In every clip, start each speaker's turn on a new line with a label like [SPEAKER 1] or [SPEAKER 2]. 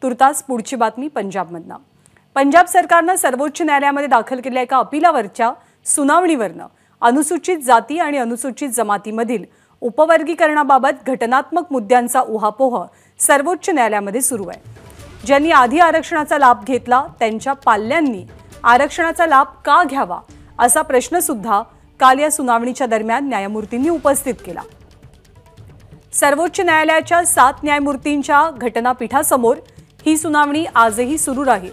[SPEAKER 1] तुर्तास पुढची बातमी पंजाबमधनं। पंजाब सरकारनं सर्वोच्च न्यायालयामध्ये दाखल केलेल्या एका अपिलावरच्या सुनावणीवरनं अनुसूचित जाती आणि अनुसूचित जमातीमधील उपवर्गीकरणाबाबत घटनात्मक मुद्द्यांचा उहापोह सर्वोच्च न्यायालयामध्ये सुरू आहे। ज्यांनी आधी आरक्षणाचा लाभ घेतला त्यांच्या पाल्यांनी आरक्षणाचा लाभ का घ्यावा असा प्रश्न सुद्धा काल या सुनावणीच्या दरम्यान न्यायमूर्तींनी उपस्थित केला। सर्वोच्च न्यायालयाच्या 7 न्यायमूर्तींच्या घटनापीठासमोर ही सुनावणी आजही सुरू राहील।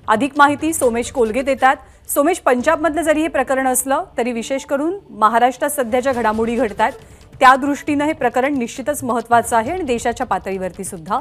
[SPEAKER 1] अधिक माहिती सोमेश कोलगे देतात। सोमेश, पंजाबमधलं जरी हे प्रकरण असलं तरी विशेष करून महाराष्ट्रात सध्याच्या घडामोडी घडतात त्या दृष्टीने हे प्रकरण निश्चितच महत्त्वाचं आहे आणि देशाच्या पातळीवरती सुद्धा।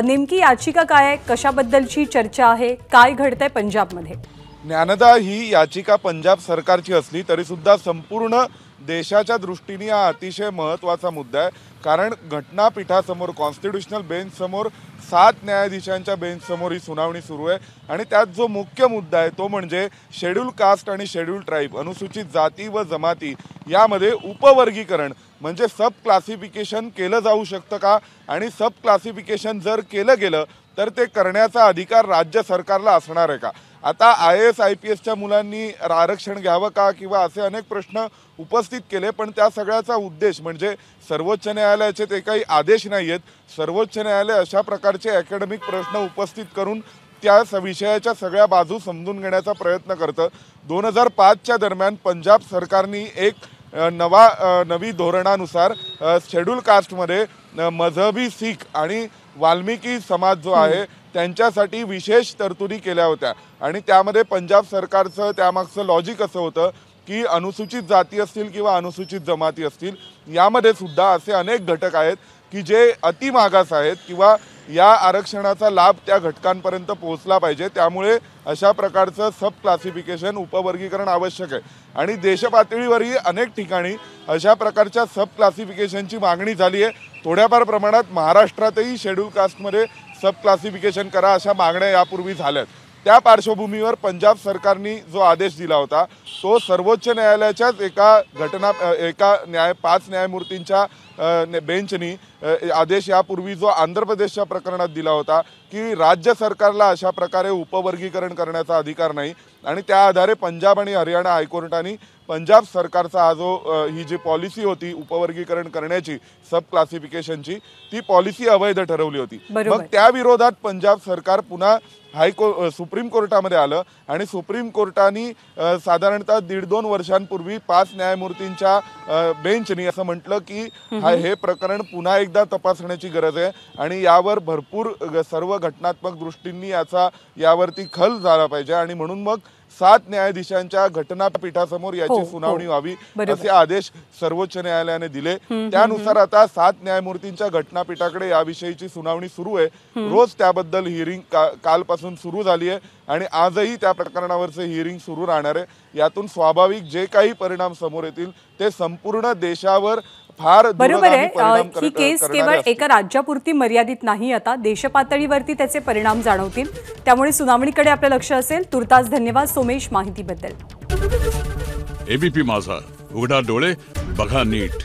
[SPEAKER 1] नेमकी याचिका काय आहे, कशाबद्दलची चर्चा आहे, काय घडतंय पंजाबमध्ये?
[SPEAKER 2] ज्ञानदा, ही याचिका पंजाब सरकारची असली तरी सुद्धा संपूर्ण देशाच्या दृष्टीने हा अतिशय महत्त्वाचा मुद्दा आहे। कारण घटनापीठासमोर कॉन्स्टिट्यूशनल बेंच समोर 7 न्यायाधीशांच्या बेंच समोर ही सुनावणी सुरू आहे आणि त्यात जो मुख्य मुद्दा आहे तो म्हणजे शेड्यूल कास्ट आणि शेड्यूल ट्राईब अनुसूचित जाती व जमाती यामध्ये उपवर्गीकरण म्हणजे सब क्लासिफिकेशन केलं जाऊ शकतं का आणि सब क्लासिफिकेशन जर केलं गेलं तर ते करण्याचा अधिकार राज्य सरकारला असणार आहे का। आता IAS IPSच्या मुलांनी आरक्षण घ्यावं का किंवा असे अनेक प्रश्न उपस्थित केले, पण त्या सगळ्याचा उद्देश म्हणजे सर्वोच्च न्यायालयाचे ते काही आदेश नाही आहेत। सर्वोच्च न्यायालय अशा प्रकारचे अकॅडमिक प्रश्न उपस्थित करून त्या विषयाच्या सगळ्या बाजू समजून घेण्याचा प्रयत्न करतं। 2005च्या दरम्यान पंजाब सरकारने एक नवी धोरणानुसार शेड्यूल कास्टमध्ये मजहबी सिख आणि वाल्मिकी समाज जो आहे त्यांच्यासाठी विशेष तरतुदी केल्या होत्या आणि त्यामध्ये पंजाब सरकारचं त्यामागचं लॉजिक असं होतं की अनुसूचित जाती असतील किंवा अनुसूचित जमाती असतील यामध्ये सुद्धा असे अनेक घटक आहेत की जे अतिमागास आहेत किंवा या आरक्षणाचा लाभ त्या घटकांपर्यंत पोहोचला पाहिजे। त्यामुळे अशा प्रकारचं सब क्लासिफिकेशन उपवर्गीकरण आवश्यक आहे आणि देशपातळीवरही अनेक ठिकाणी अशा प्रकारच्या सब क्लासिफिकेशनची मागणी झाली आहे। थोड्याफार प्रमाणात महाराष्ट्रातही शेड्यूल कास्टमध्ये सब क्लासिफिकेशन करा अशा मागण्या यापूर्वी झाल्यात। त्या पार्श्वभूमीवर पंजाब सरकारने जो आदेश दिला होता तो सर्वोच्च न्यायालयाच्याच एका 5 न्यायमूर्तींच्या बेंचनी आदेश यापूर्वी जो आंध्र प्रदेशच्या प्रकरणात दिला होता की राज्य सरकारला अशा प्रकारे उपवर्गीकरण करण्याचा अधिकार नाही आणि त्या आधारे पंजाब आणि हरियाणा हायकोर्टाने पंजाब सरकारचा हा जो ही जी पॉलिसी होती उपवर्गीकरण करण्याची सब क्लासिफिकेशनची ती पॉलिसी अवैध ठरवली होती। मग त्या विरोधात पंजाब सरकार पुन्हा सुप्रीम कोर्टामध्ये आलं आणि सुप्रीम कोर्टाने साधारणतः 1.5-2 वर्षांपूर्वी 5 न्यायमूर्तींच्या बेंचनी असं म्हटलं की हे प्रकरण पुन्हा एकदा तपासण्याची गरज आहे आणि यावर भरपूर सर्व घटनात्मक दृष्टींनी यावरती खल झाला पाहिजे आणि म्हणून मग 7 न्यायाधीशांच्या घटनापीठासमोर याची सुनावणी व्हावी असे आदेश सर्वोच्च न्यायालयाने दिले। त्यानुसार आता 7 न्यायमूर्तींच्या घटनापीठाकडे याविषयीची सुनावणी सुरू आहे। रोज त्याबद्दल हिअरिंग कालपासून सुरू झाली आहे आणि आजही त्या प्रकरणावरचे हिअरिंग सुरू राहणार आहे। यातून स्वाभाविक जे काही परिणाम समोर येतील ते संपूर्ण देशावर फार
[SPEAKER 1] बरोबर आहे। ही केस केवळ एका राज्यापुरती मर्यादित नाही, आता देशपातळीवरती त्याचे परिणाम जाणवतील। त्यामुळे सुनावणीकडे आपलं लक्ष असेल। तुर्तास धन्यवाद सोमेश माहितीबद्दल।
[SPEAKER 3] ABP माझा, उघडा डोळे बघा नीट।